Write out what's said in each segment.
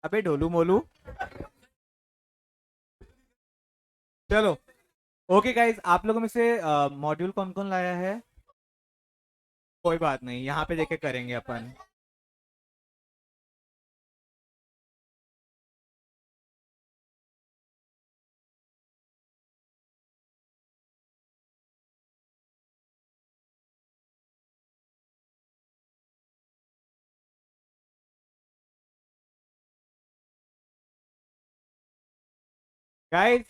अबे ढोलू मोलू। चलो। Okay guys, आप लोगों में से मॉड्यूल कौन कौन लाया है? कोई बात नहीं, यहाँ पे देखे करेंगे अपन। गाइज,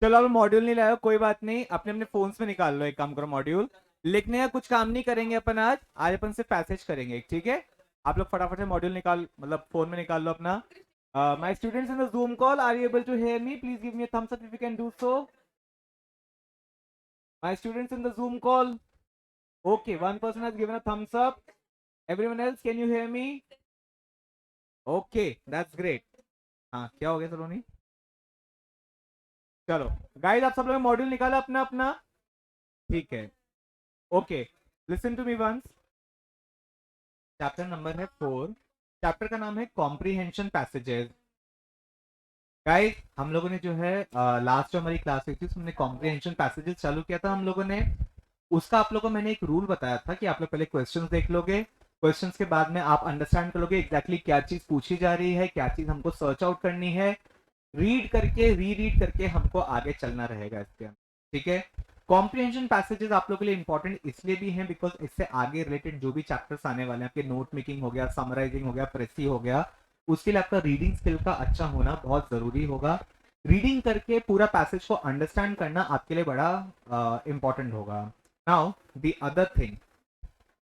चलो अब मॉड्यूल नहीं लाया, कोई बात नहीं, अपने अपने फोन्स में निकाल लो। एक काम करो, मॉड्यूल लिखने का कुछ काम नहीं करेंगे अपन आज। आज अपन सिर्फ पैसेज करेंगे, ठीक है? आप लोग फटाफट से मॉड्यूल निकाल, मतलब फोन में निकाल लो अपना। My students in the Zoom call, are you able to hear me? Please give me a thumbs up if you can do so. My students in the Zoom call. Okay, one person has given a thumbs up. Everyone else, can you hear me? Okay, that's great. हाँ, क्या हो गया सलोनी? चलो guys, आप सब लोग module निकाला अपना अपना, ठीक है? Okay, listen to me once. Chapter number है 4। चैप्टर का नाम है कॉम्प्रीहेंशन पैसेजेस। गाइस, हम लोगों ने जो है लास्ट जो हमारी क्लास हुई थी उसमें कॉम्प्रीहेंशन पैसेजेस चालू किया था हम लोगों ने। उसका आप लोगों को मैंने एक रूल बताया था कि आप लोग पहले क्वेश्चंस देख लोगे, क्वेश्चंस के बाद में आप अंडरस्टैंड कर लोगे एग्जैक्टली क्या चीज पूछी जा रही है, क्या चीज हमको सर्च आउट करनी है। रीड करके री रीड करके हमको आगे चलना रहेगा इसके अंदर, ठीक है? कॉम्प्रिहेंशन पैसेजेस आप लोगों के लिए इंपॉर्टेंट इसलिए भी हैं बिकॉज इससे आगे रिलेटेड जो भी चैप्टर्स आने वाले हैं, आपके नोट मेकिंग हो गया, समराइजिंग हो गया, प्रेसी हो गया, उसके लिए आपका रीडिंग स्किल का अच्छा होना बहुत जरूरी होगा। रीडिंग करके पूरा पैसेज को अंडरस्टैंड करना आपके लिए बड़ा इंपॉर्टेंट होगा। Now the other thing,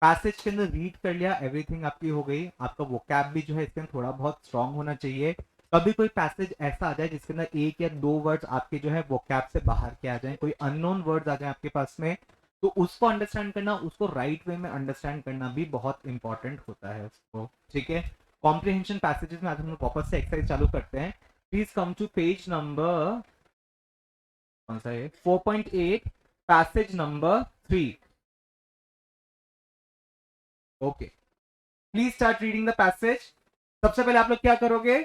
passage के अंदर रीड कर लिया, एवरीथिंग आपकी हो गई, आपका वोकैब भी जो है इसके अंदर थोड़ा बहुत स्ट्रांग होना चाहिए। कभी कोई पैसेज ऐसा आ जाए जिसके अंदर एक या दो वर्ड्स आपके जो है वोकैब से बाहर के आ जाए, कोई अननोन वर्ड्स आ जाए आपके पास में, तो उसको अंडरस्टैंड करना, उसको राइट वे में अंडरस्टैंड करना भी बहुत इंपॉर्टेंट होता है उसको, ठीक है? कॉम्प्रिहेंशन पैसेजेस में आज हम लोग वापस से एक्सरसाइज चालू करते हैं। Please come to page number, कौन सा है? 4.8, passage number 3। Okay, please start reading the passage. सबसे पहले आप लोग क्या करोगे?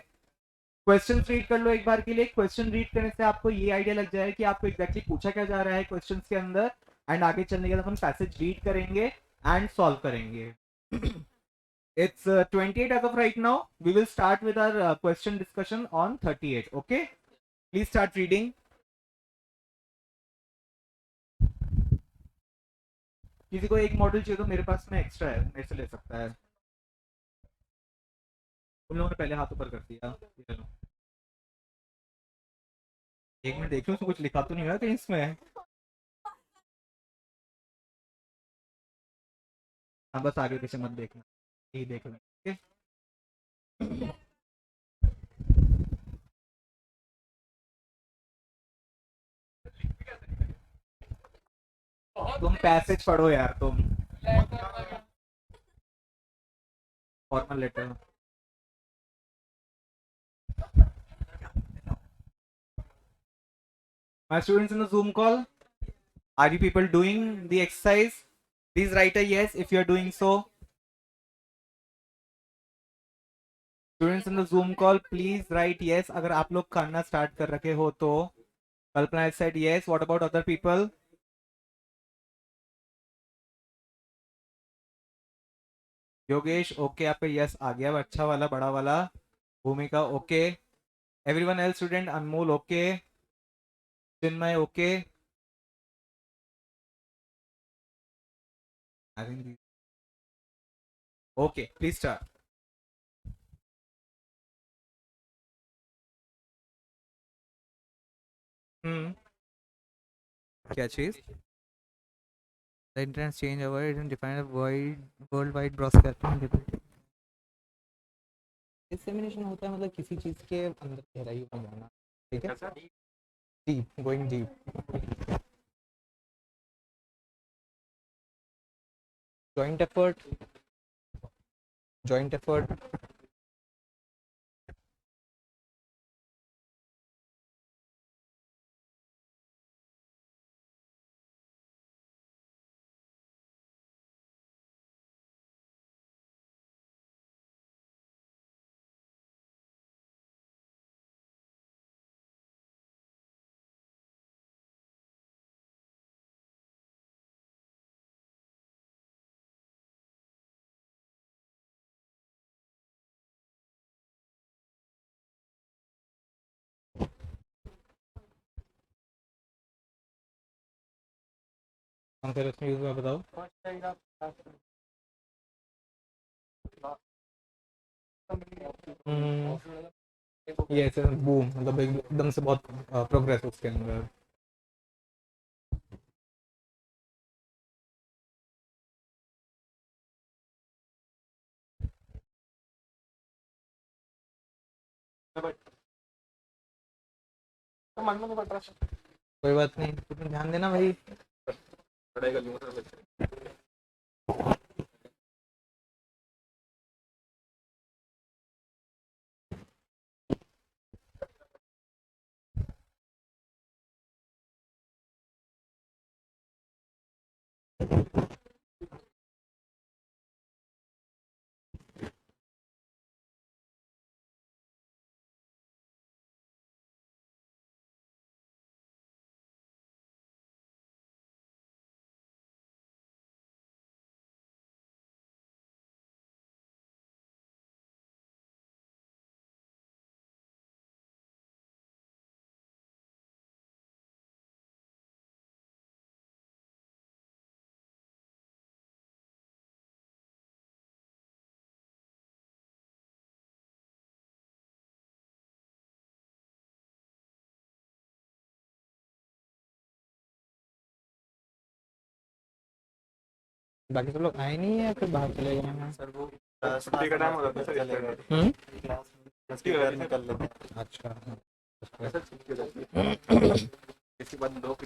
क्वेश्चन रीड कर लो एक बार के लिए। क्वेश्चन रीड करने से आपको ये आइडिया लग जाए कि आपको एग्जैक्टली पूछा क्या जा रहा है क्वेश्चन के अंदर। एंड आगे चलने के बाद अपन पैसेज रीड करेंगे एंड सॉल्व करेंगे। It's 28 as of right now. We will start with our question discussion on 38. Okay, please start reading. किसी को एक मॉडल चाहिए तो मेरे पास में एक्स्ट्रा है, मेरे से ले सकता है। उन लोगों ने पहले हाथ ऊपर कर दिया। चलो एक मिनट देख लो, उसमें कुछ लिखा तो नहीं हुआ कहीं इसमें? हाँ, बस आगे पीछे मत देखना, यही देख लो, ठीक है? तुम पैसेज पढ़ो यार तुम। Formal letter. My students in the Zoom call, are you people doing the exercise? Please write a yes if you are doing so. Students in the Zoom call, please write yes अगर आप लोग करना start कर रखे हो तो। कल्पना has said yes. What about other people? Yogesh okay, आप पे यस आ गया, अच्छा वाला बड़ा वाला। भूमिका okay. Everyone else student, Anmol okay, Chinmay okay. I think okay, please start. क्या चीज? The internet change over it and define a worldwide broadcasting discrimination होता है, मतलब किसी चीज के अंदर गहराई में जाना, ठीक है? Deep, going deep. Joint effort, joint effort. कौन सा इसमें यूज हुआ बताओ। ये ऐसे बूम मतलब एकदम से बहुत प्रोग्रेस उसके अंदर। कोई बात नहीं, तुम ध्यान देना भाई। बाकी सब लोग आए नहीं है या फिर बाहर चले गए हैं? सर वो छुट्टी का टाइम हो जाता है सर, चले गए क्लास में छुट्टी हो जाती है, निकल लेते हैं। अच्छा हाँ। सर छुट्टी हो जाती है किसी बात दो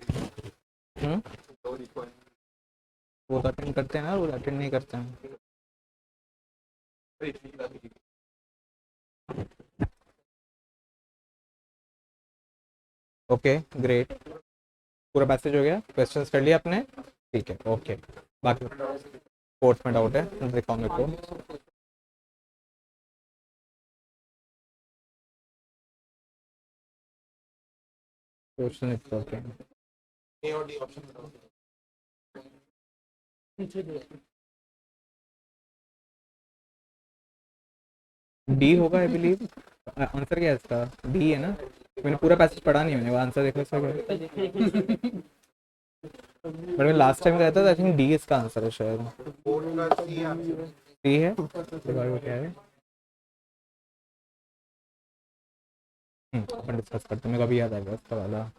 दो रिकॉर्ड वो तो अटेंड करते हैं ना, वो अटेंड नहीं करते हैं। ओके ग्रेट, पूरा पैसेज हो गया, क्वेश्चंस कर लिया आपने? ठीक है ओके। बाकी कोर्स में डाउट है दिखाओ मेरे को। Question okay. ए और डी ऑप्शन बताओ। डी होगा आई बिलीव। आंसर क्या है इसका? डी है ना? मैंने पूरा पैसेज पढ़ा नहीं, मैंने वो आंसर देखो इसका क्या। बट मैं लास्ट टाइम गया था, आई थिंक डी इसका आंसर है शायद। बोर्ड का सी आंसर डी है वो क्या है? अपन डिस्कस करते हैं, मेरे को अभी याद आ गया इसका वाला।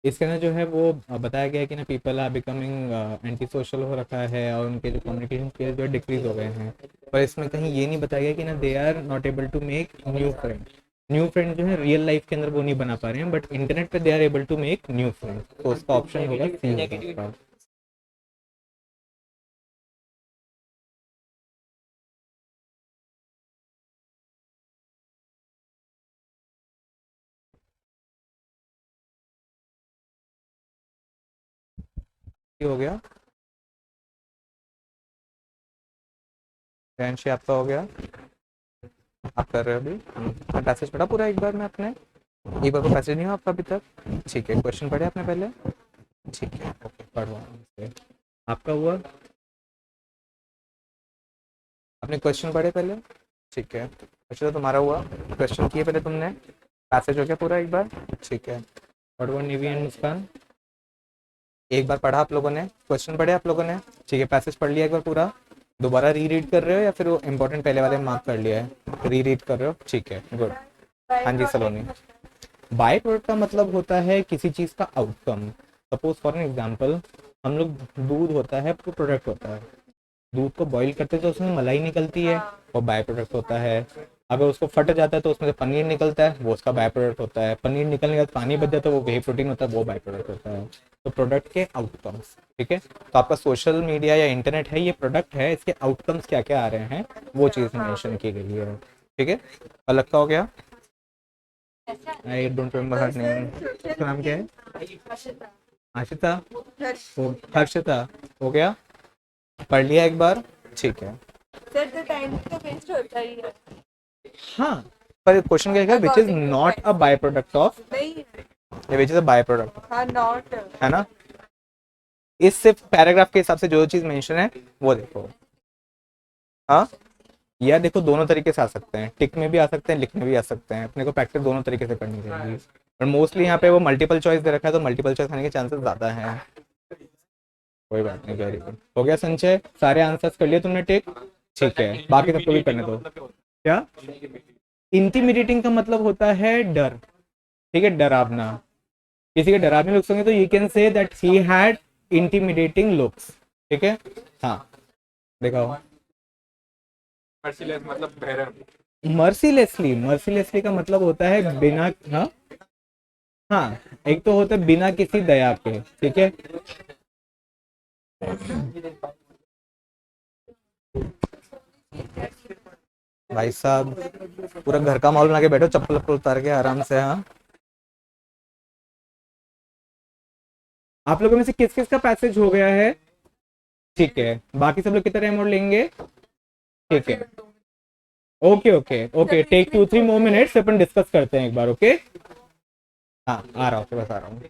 इसके अंदर जो है वो बताया गया है कि ना people are becoming anti social हो रखा है और उनके जो कम्युनिकेशन स्किल्स जो है डिक्रीज हो गए हैं। पर इसमें कहीं ये नहीं बताया गया कि ना they are not able to make new friend. New friend जो है रियल लाइफ के अंदर वो नहीं बना पा रहे हैं, बट इंटरनेट पे they are able to make new friend. तो उसका ऑप्शन होगा सी होगा इसका। ये हो गया। फ्रेंडशिप आपका हो गया, आप कर रहे हो अभी पैसेज पढ़ा पूरा एक बार में आपने? एक बार को पैसेज नहीं हुआ आपका अभी तक? ठीक है, क्वेश्चन पढ़े आपने पहले? ठीक है ओके, पढ़वा आपका हुआ। आपने क्वेश्चन पढ़े पहले? ठीक है, क्वेश्चन तो तुम्हारा हुआ, क्वेश्चन किए पहले तुमने, पैसेज हो गया पूरा एक बार? ठीक है, पढ़ो निवी एंड मुस्कान। एक बार पढ़ा आप लोगों ने, क्वेश्चन पढ़े आप लोगों ने? ठीक है, पैसेज पढ़ लिया एक बार पूरा? दोबारा री रीड कर रहे हो या फिर वो इम्पोर्टेंट पहले वाले मार्क कर लिया है? री रीड कर रहे हो, ठीक है गुड। हाँ जी सलोनी। बाय प्रोडक्ट का मतलब होता है किसी चीज़ का outcome. Suppose for an example, हम लोग दूध होता है तो प्रोडक्ट होता है, दूध को बॉईल करते तो उसमें मलाई निकलती है, वो बाय प्रोडक्ट होता है। अगर उसको फट जाता है तो उसमें से पनीर निकलता है, वो उसका बाय प्रोडक्ट होता है। पनीर निकलने के बाद पानी बच जाता है, वो वे प्रोटीन होता है, वो बाय प्रोडक्ट होता है। तो प्रोडक्ट के आउटकम्स, ठीक है। तो आपका सोशल मीडिया या इंटरनेट है, ये प्रोडक्ट है, इसके आउटकम्स क्या क्या आ रहे हैं वो चीज़ मेंशन की गई है, ठीक है। अलग का हो गया। I don't remember her name, उसका नाम क्या है? आशिता। हर्षिता हो गया, पढ़ लिया एक बार? ठीक है सर तो टाइम तो वेस्ट होता ही है। हाँ, पर क्वेश्चन क्या है, which is not a by product of, नहीं या which is a by product, हाँ नॉट है ना। इस सिर्फ पैराग्राफ के हिसाब से जो चीज मेंशन है वो देखो। हाँ, या देखो दोनों तरीके से आ सकते हैं, टिक में भी आ सकते हैं, लिखने भी आ सकते हैं, अपने को प्रैक्टिस दोनों तरीके से करनी चाहिए। पर मोस्टली यहाँ पे वो मल्टीपल चॉइस दे रखा है, तो मल्टीपल चॉइस आने के चांसेस ज्यादा हैं। कोई बात नहीं, वेरी गुड। हो गया संचय, सारे आंसर्स कर लिए तुमने टिक? ठीक है, बाकी सबको भी करने दो। क्या इंटिमिडेटिंग का मतलब होता है डर, ठीक है, डरावना। किसी के डरावने लुक्स होंगे तो you can say that he had intimidating looks, ठीक है। हाँ दिखाओ। मर्सीलेस मतलब बेरहम। मर्सीलेसली, मर्सीलेसली का मतलब होता है बिना, हाँ हाँ, एक तो होता है बिना किसी दया के, ठीक है। भाई साहब पूरा घर का माहौल बना के बैठो, चप्पल वप्पल उतार के आराम से। हाँ, आप लोगों में से किस किस का पैसेज हो गया है? ठीक है, बाकी सब लोग कितना टाइम और लेंगे? ठीक है, okay okay okay, take 2-3 more minutes, अपन डिस्कस करते हैं एक बार, ओके। हाँ आ रहा हूँ, बस आ रहा हूँ।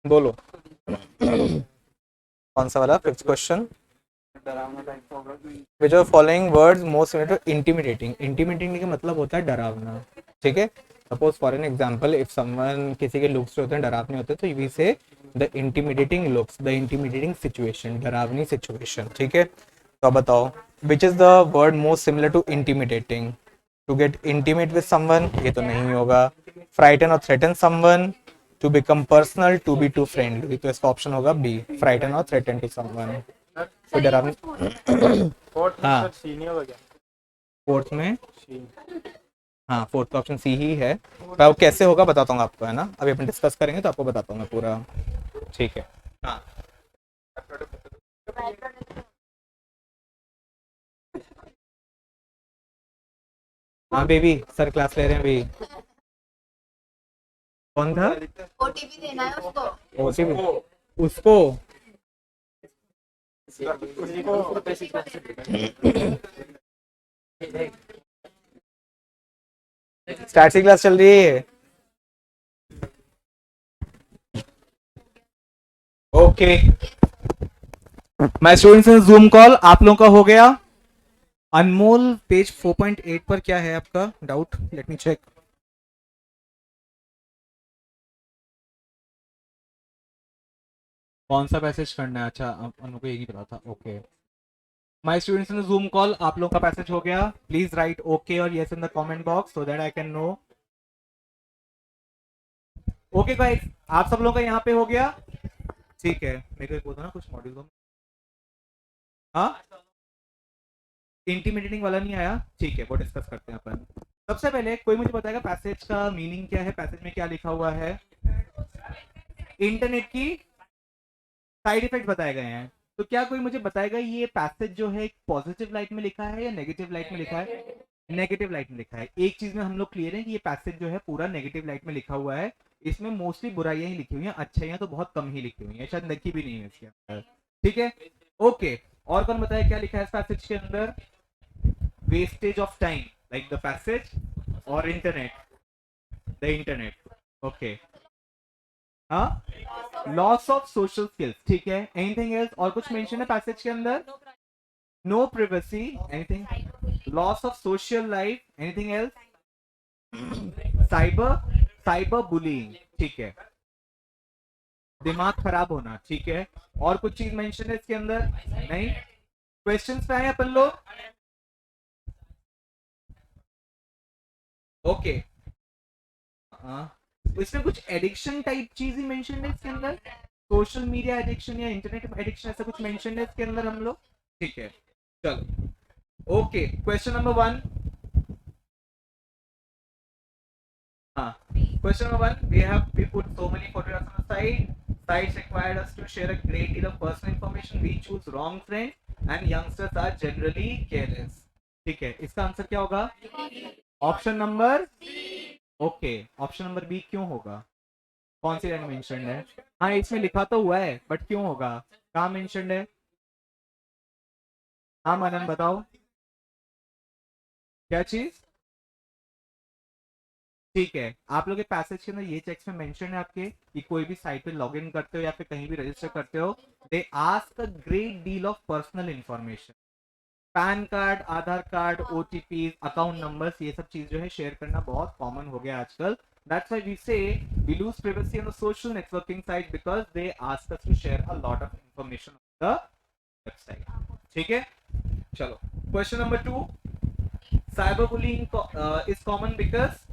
बोलो कौन सा वाला? 5th question. Which of following words most similar to intimidating? Intimidating का मतलब होता है डरावना, ठीक है। Suppose for an example, if someone, किसी के लुक्स जो होते हैं डरावने होते हैं, तो we say the intimidating looks, the intimidating situation, डरावनी सिचुएशन, ठीक है। तो अब बताओ, which is the word most similar to intimidating? To get intimate with someone, ये तो नहीं होगा। फ्राइटन और threaten someone, to become personal, to be too friendly, तो इसका ऑप्शन होगा बी, फ्राइटन और थ्रेटन टू समवन। तो डरावनी। हाँ, फोर्थ में, हाँ फोर्थ ऑप्शन सी ही है। पर वो कैसे होगा बताता हूँ आपको, है ना, अभी अपन डिस्कस करेंगे तो आपको बताता हूँ मैं पूरा, ठीक है। हाँ हाँ बेबी, सर क्लास ले रहे हैं अभी। कौन था? ओटीपी देना है उसको। ओटीपी उसको? स्टार्ट सी क्लास चल रही है। Okay my students in Zoom call, आप लोगों का हो गया? अनमोल पेज 4.8 पर क्या है आपका डाउट? Let me check. कौन सा पैसेज करना है? अच्छा उनको यही पता था, okay. My students in Zoom call, आप लोगों का पैसेज हो गया? Please write okay or yes in the comment box so that I can know. Okay guys, आप सब लोगों का यहाँ पे हो गया? ठीक है, मेरे को एक बोलता ना कुछ मॉड्यूल को। हाँ, इंटीमिडेटिंग वाला नहीं आया, ठीक है, वो डिस्कस करते हैं अपन। सबसे पहले कोई मुझे बताएगा पैसेज का मीनिंग क्या है? पैसेज में क्या लिखा हुआ है? इंटरनेट की साइड इफेक्ट बताए गए हैं। तो क्या कोई मुझे बताएगा ये पैसेज जो है पॉजिटिव लाइट में लिखा है या नेगेटिव लाइट में लिखा है? नेगेटिव लाइट में लिखा है। एक चीज में हम लोग क्लियर है कि ये पैसेज जो है पूरा नेगेटिव लाइट में लिखा हुआ है। इसमें मोस्टली बुराइयां ही लिखी हुई हैं, अच्छाइयां तो बहुत कम ही लिखी हुई हैं, शायद लिखी भी नहीं है इसके अंदर, ठीक है। ओके, और कौन बताया क्या लिखा है इस पैसेज के अंदर? Wastage of time like the passage, और इंटरनेट, द इंटरनेट, ओके। हाँ, लॉस ऑफ सोशल स्किल्स, ठीक है। Anything else? और कुछ मेंशन है पैसेज के अंदर? No privacy, anything? Loss of social life, anything else? Cyber, cyber bullying, ठीक है। दिमाग खराब होना, ठीक है। और कुछ चीज मेंशन है इसके अंदर? नहीं। क्वेश्चंस पे आए अपन लोग? ओके, इसमें कुछ एडिक्शन टाइप चीज ही मेंशन है इसके अंदर? सोशल मीडिया एडिक्शन या इंटरनेट एडिक्शन, ऐसा कुछ मेंशन है इसके अंदर हम लोग? ठीक है, चलो। Okay, question number 1। हाँ, question number 1, we put so many photographs on the site. Sites required us to share a great deal of personal information. We choose wrong friends and youngsters are generally careless. ठीक है, इसका answer क्या होगा? Option number, okay, option number B क्यों होगा? कौन सी line mentioned है? हाँ इसमें लिखा तो हुआ है बट क्यों होगा? कहाँ मेंशन्ड है? हाँ मनन बताओ, क्या चीज? ठीक है, आप लोग के पैसेज के अंदर ये चेक्स में मेंशन है आपके कि कोई भी साइट पे लॉगिन करते हो या फिर कहीं भी रजिस्टर करते हो, they ask a great deal of personal information. Pan card, Aadhaar card, OTP, account numbers, ये सब चीज जो है शेयर करना बहुत कॉमन हो गया आजकल. That's why we say we lose privacy on the social networking site because they ask us to share a lot of information on the website. ठीक है, चलो question number 2. Cyberbullying is common because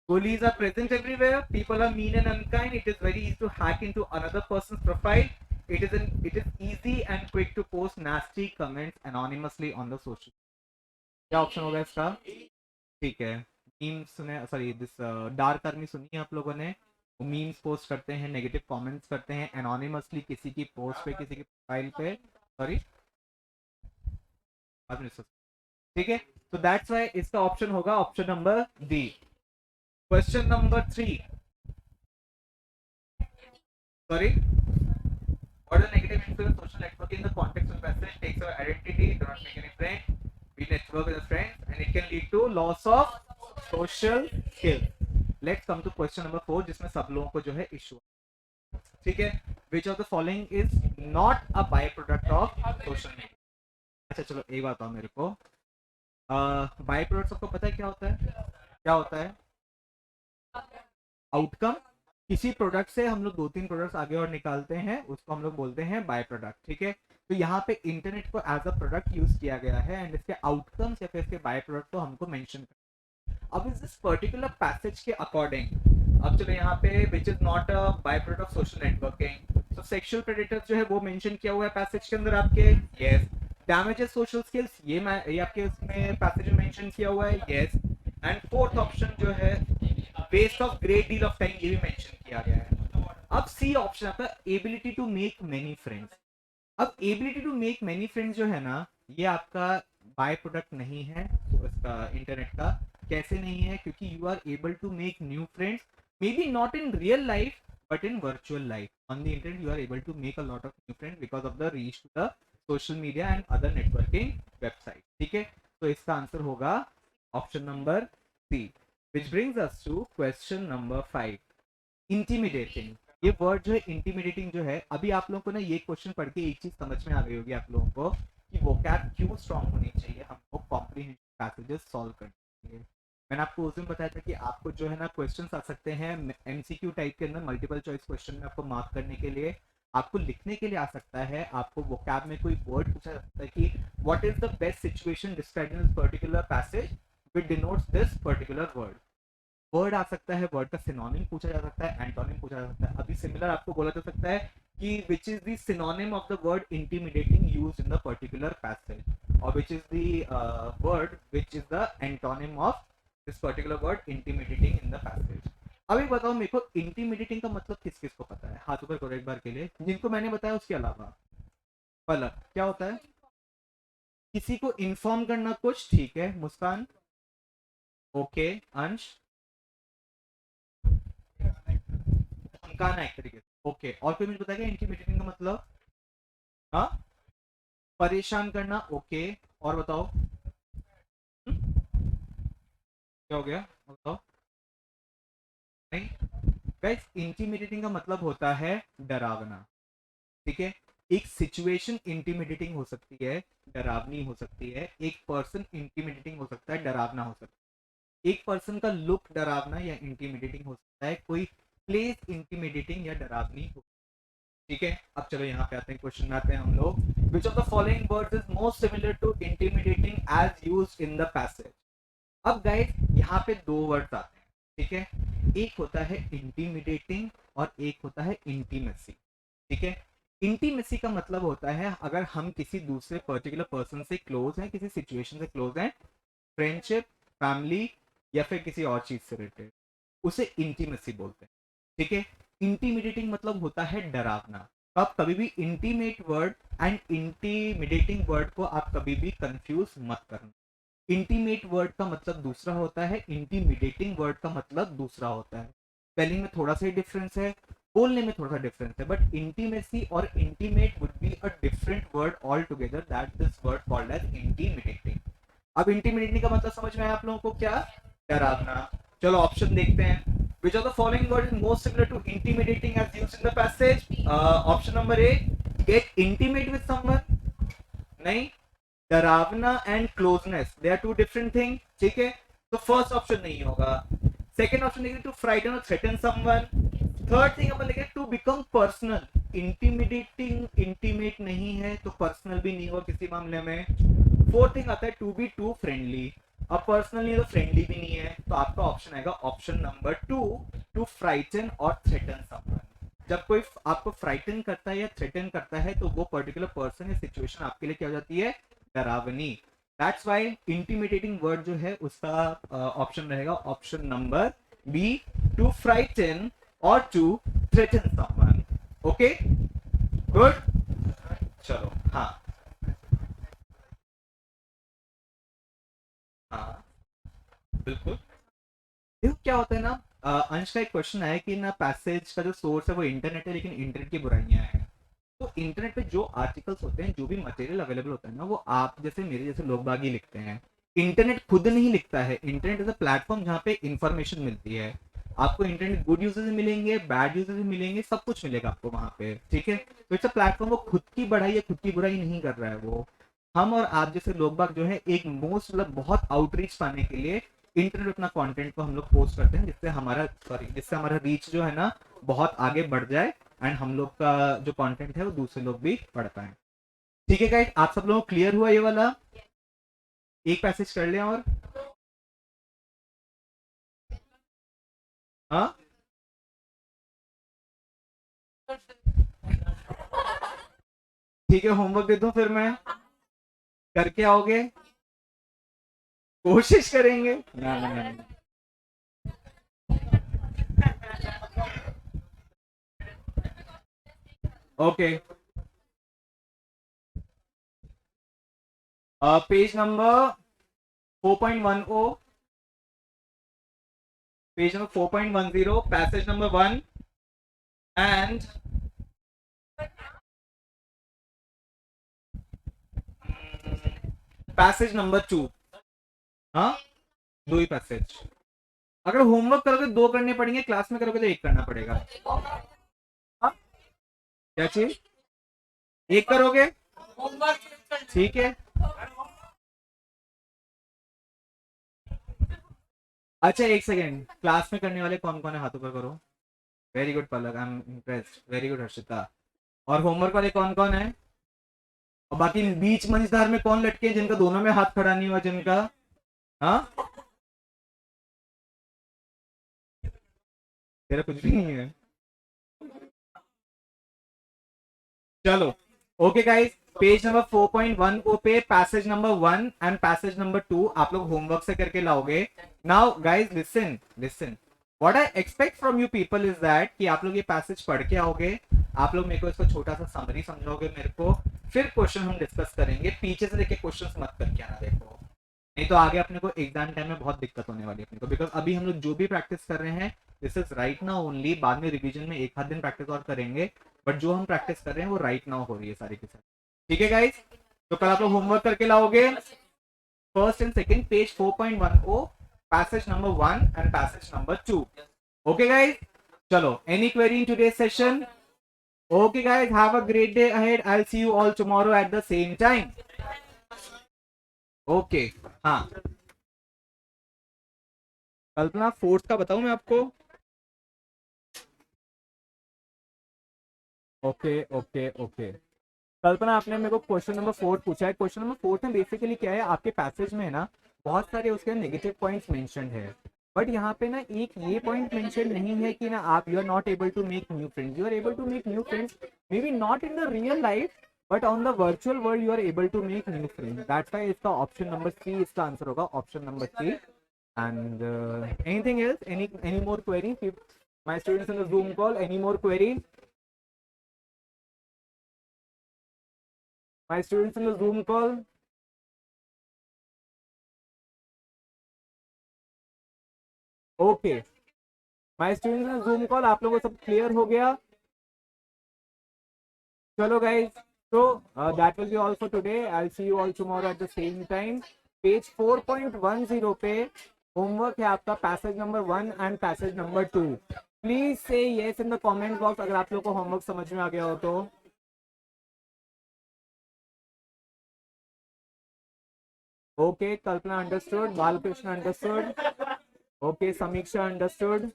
bullies are present everywhere. People are mean and unkind. It is very easy to hack into another person's profile. It is easy and quick to post nasty comments anonymously on the social. क्या option होगा इसका? ठीक है, memes सुने, sorry this dark army सुनी है आप लोगों ने. वो मीम्स पोस्ट करते हैं, नेगेटिव कमेंट्स करते हैं एनोनिमसली किसी की पोस्ट पे, किसी की प्रोफाइल पे. सॉरी, ठीक है, तो दैट्स व्हाई इसका ऑप्शन होगा option number D. Question number 3. Sorry, what is negative influence social networking in the context of message takes your identity, do not make any friend, we network with a friend, and it can lead to loss of social skills. Let's come to question number 4, जिसमें सब लोगों को जो है issue. ठीक है, which of the following is not a byproduct of social media? अच्छा चलो एक बात बताओ मेरे को, बाई प्रोडक्ट सबको पता है क्या होता है? क्या होता है? आउटकम. किसी प्रोडक्ट से हम लोग 2-3 प्रोडक्ट्स आगे और निकालते हैं, उसको हम लोग बोलते हैं बाय प्रोडक्ट. ठीक है, तो यहाँ पे इंटरनेट को एज अ प्रोडक्ट यूज किया गया है एंड इसके आउटकम्स या फिर इसके बाय प्रोडक्ट को हमको मेंशन करना है. अब इस पर्टिकुलर पैसेज के अकॉर्डिंग, अब चलो यहाँ पे which is not a by product of social networking, तो सेक्सुअल प्रेडेटर्स जो है वो मेंशन किया हुआ है पैसेज के अंदर आपके. यस. डैमेजेस सोशल स्किल्स, ये आपके उसमें पैसेज में मेंशन किया हुआ है. यस. एंड फोर्थ ऑप्शन जो है waste of great deal of time, ये भी मेंशन किया गया है. अब सी ऑप्शन आता है ability to make many friends. अब ability to make many friends जो है ना, ये आपका बाय प्रोडक्ट नहीं है तो इसका इंटरनेट का. कैसे नहीं है? क्योंकि you are able to make new friends, may be not in real life but in virtual life. On the internet you are able to make a lot of new friends because of the reach to the social media and other networking website. ठीक है, तो इसका answer होगा option number C. Which brings us to question number 5. Intimidating. ये word जो है intimidating जो है, अभी आप लोगों को ना ये क्वेश्चन पढ़ के एक चीज समझ में आ गई होगी आप लोगों को कि वोकैब क्यों स्ट्रॉन्ग होनी चाहिए हमको कॉम्प्रिहेंशन पैसेजेस सॉल्व करने के लिए. मैंने आपको उस दिन बताया था कि आपको जो है ना क्वेश्चंस आ सकते हैं MCQ टाइप के अंदर, मल्टीपल चॉइस क्वेश्चन में आपको मार्क करने के लिए, आपको लिखने के लिए आ सकता है. आपको वोकैब में कोई वर्ड पूछा जा सकता है कि what is the best situation described in this particular passage which denotes this particular word. Word आ सकता है, वर्ड का सिनोनिम पूछा जा सकता है, एंटोनिम पूछा जा सकता है. अभी सिमिलर आपको बोला जा सकता है कि which is the synonym of the word intimidating used in the particular passage, और which is the word which is the antonym of this particular word intimidating in the passage. अभी बताओ मेरे को इंटिमिडेटिंग का मतलब किस किस को पता है? हाथ ऊपर करो एक बार के लिए, जिनको मैंने बताया उसके अलावा. पलक, क्या होता है? किसी को इन्फॉर्म करना कुछ. ठीक है, मुस्कान. ओके, अंश. धमकाना एक तरीके से. ओके, और कोई मुझे बताएगा इंटिमिडेटिंग का मतलब? हाँ, परेशान करना. ओके, और बताओ. क्या हो गया बताओ? नहीं गाइस, इंटिमिडेटिंग का मतलब होता है डरावना. ठीक है, एक सिचुएशन इंटिमिडेटिंग हो सकती है, डरावनी हो सकती है. एक पर्सन इंटिमिडेटिंग हो सकता है, डरावना हो सकता है. एक पर्सन का लुक डरावना या इंटिमिडेटिंग हो सकता है, कोई प्लेस इंटिमिडेटिंग या डरावनी हो. ठीक है, अब चलो यहाँ पे आते हैं, क्वेश्चन में आते हैं हम लोग. Which of the following words is most similar to intimidating as used in the passage? अब गाइस यहाँ पे दो वर्ड्स आते हैं. ठीक है, एक होता है इंटिमिडेटिंग और एक होता है इंटीमेसी. ठीक है, इंटीमेसी का मतलब होता है अगर हम किसी दूसरे पर्टिकुलर पर्सन से क्लोज हैं, किसी सिचुएशन से क्लोज हैं, फ्रेंडशिप, फैमिली या फिर किसी और चीज से रिलेटेड, उसे इंटीमेसी बोलते हैं. ठीक है, इंटीमिडेटिंग मतलब होता है डरावना. तो आप कभी भी intimate word and intimidating word को आप कभी भी कंफ्यूज मत करना. इंटीमेट वर्ड का मतलब दूसरा होता है, इंटीमिडेटिंग वर्ड का मतलब दूसरा होता है. स्पेलिंग में थोड़ा सा ही डिफरेंस है, बोलने में थोड़ा सा डिफरेंस है, बट इंटीमेसी और intimate would be a different word all together, that this word called as intimidating. अब इंटीमिडेटिंग का मतलब समझ में आया आप लोगों को? क्या? डरावना. चलो ऑप्शन देखते हैं. Which of the following word is most similar to intimidating as used in the passage? Option number A, get intimate with someone. नहीं. डरावना and closeness, they are two different thing, ठीक है। तो फर्स्ट ऑप्शन नहीं होगा। Second option देखेंगे to frighten और threaten someone. Third thing अपन देखेंगे to become personal, intimidating, intimate नहीं है तो पर्सनल भी नहीं होगा किसी मामले में। फोर्थ थिंग आता है टू बी टू फ्रेंडली, अब पर्सनल नहीं है तो फ्रेंडली भी नहीं है, तो आपका ऑप्शन आएगा ऑप्शन नंबर 2, टू फ्राइटन और थ्रेटन समवन। जब कोई आपको फ्राइटन करता है या थ्रेटन करता है तो वो पर्टिकुलर पर्सन या सिचुएशन आपके लिए क्या हो जाती है, डरावनी। दैट्स व्हाई इंटिमिडेटिंग वर्ड जो है उसका ऑप्शन रहेगा option number B, to frighten और to threaten someone. Okay good, चलो हाँ हाँ बिल्कुल। देखो क्या होता है ना, अंश का एक क्वेश्चन है कि ना पैसेज का जो सोर्स है वो इंटरनेट है, लेकिन इंटरनेट की बुराइयां हैं। तो इंटरनेट पे जो आर्टिकल्स होते हैं, जो भी मटेरियल अवेलेबल होता है ना, वो आप जैसे मेरे जैसे लोग बाग ही लिखते हैं। इंटरनेट खुद नहीं लिखता है, इंटरनेट इज अ प्लेटफॉर्म जहाँ पे इंफॉर्मेशन मिलती है। आपको इंटरनेट गुड यूजर्स मिलेंगे, बैड यूजर्स मिलेंगे, सब कुछ मिलेगा आपको वहां पे, ठीक है। तो इट्स अ प्लेटफॉर्म, वो खुद की बढ़ाई या खुद की बुराई नहीं कर रहा है वो। हम और आप जैसे लोग बाग जो है एक मोस्ट मतलब बहुत आउटरीच पाने के लिए इंटरनेट अपना कंटेंट को हम लोग पोस्ट करते हैं, जिससे हमारा रीच जो है ना बहुत आगे बढ़ जाए एंड हम लोग का जो कंटेंट है वो दूसरे लोग भी पढ़ पाए। ठीक है गाइस, आप सब लोगों को क्लियर हुआ ये वाला? एक पैसेज कर लें और हाँ ठीक है, होमवर्क दे दूं फिर मैं, करके आओगे? कोशिश करेंगे ना ना ना, ना। Okay, page number 4.10, page number 4.10, passage number 1 and passage number 2। हाँ, दो ही पैसेज। अगर होमवर्क करोगे दो करने पड़ेंगे, क्लास में करोगे तो एक करना पड़ेगा। हाँ? क्या चीज? एक करोगे? ठीक है। अच्छा एक सेकेंड, क्लास में करने वाले कौन कौन है, हाथ ऊपर करो। Very good Palak, I am impressed, very good Harshita. और होमवर्क वाले कौन कौन है? और बाकी बीच मंझधार में कौन लटके हैं, जिनका दोनों में हाथ खड़ा नहीं हुआ, जिनका? हाँ, तेरा कुछ भी नहीं है। चलो ओके गाइस, पेज नंबर 4.1 को पे passage number 1 and passage number 2 आप लोग होमवर्क से करके लाओगे। Now guys listen listen, what I expect from you people is that कि आप लोग ये पैसेज पढ़ के आओगे, आप लोग मेरे को इसका छोटा सा समरी समझाओगे मेरे को, फिर क्वेश्चन हम डिस्कस करेंगे। पीछे से देखे क्वेश्चन मत करके आना, देखो नहीं तो आगे अपने को एग्जाम टाइम में बहुत दिक्कत होने वाली है अपने को, बिकॉज अभी हम लोग जो भी प्रैक्टिस कर रहे हैं this is right now only, बाद में रिवीजन में एक आध दिन प्रैक्टिस और करेंगे, बट जो हम प्रैक्टिस कर रहे हैं वो राइट नाउ हो रही है सारी के सारी। ठीक है गाइस, तो कल आप लोग होमवर्क करके लाओगे, first and second page 4.10, passage number 1 and passage number 2। Okay guys, चलो any query in today session? Okay guys, have a great day ahead, I will see you all tomorrow at the same time. Okay, हाँ Kalpana fourth का बताऊं मैं आपको? Okay okay okay, कल्पना आपने मेरे को question number 4 पूछा है। क्वेश्चन नंबर 4 में बेसिकली क्या है, आपके पैसेज में है ना बहुत सारे उसके नेगेटिव पॉइंट्स मेंशन्ड है, बट यहाँ पे ना एक ये पॉइंट मेंशन नहीं है कि ना आप you are not able to make new friends, you are able to make new friends, may be not in the real life but on the virtual world you are able to make new friends. That's why इसका option number 3 इसका answer होगा, option number 3। And anything else, any more query? My students in the Zoom call, any more query? My students in the Zoom call. Okay. My students in the Zoom call, आप लोगों को सब clear हो गया? चलो guys, so that will be all for today. I'll see you all tomorrow at the same time. Page 4.10 पे homework है आपका, passage number 1 and passage number 2। Please से yes in the comment box अगर आप लोग को होमवर्क समझ में आ गया हो तो। Okay, Kalpana understood. Balakrishna understood. Okay, Samiksha understood.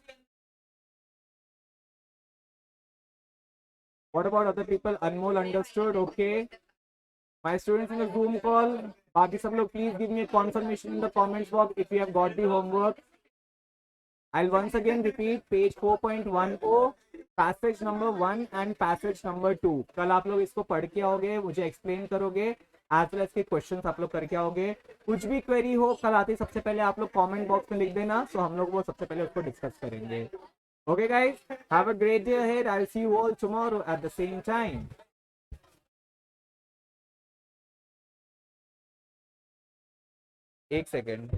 What about other people? Anmol understood. Okay. My students in the Zoom call, बाकी सब लोग please give me a confirmation in the comments box if you have got the homework. I'll once again repeat page 4.1 को passage number 1 and passage number 2. कल आप लोग इसको पढ़ के आओगे, मुझे explain करोगे, as well as के questions आप लोग करके आओगे. कुछ भी query हो कल आते सबसे पहले आप लोग comment box में लिख देना, so हम लोग वो सबसे पहले उसको discuss करेंगे. Okay guys, have a great day ahead. I'll see you all tomorrow at the same time. एक सेकेंड.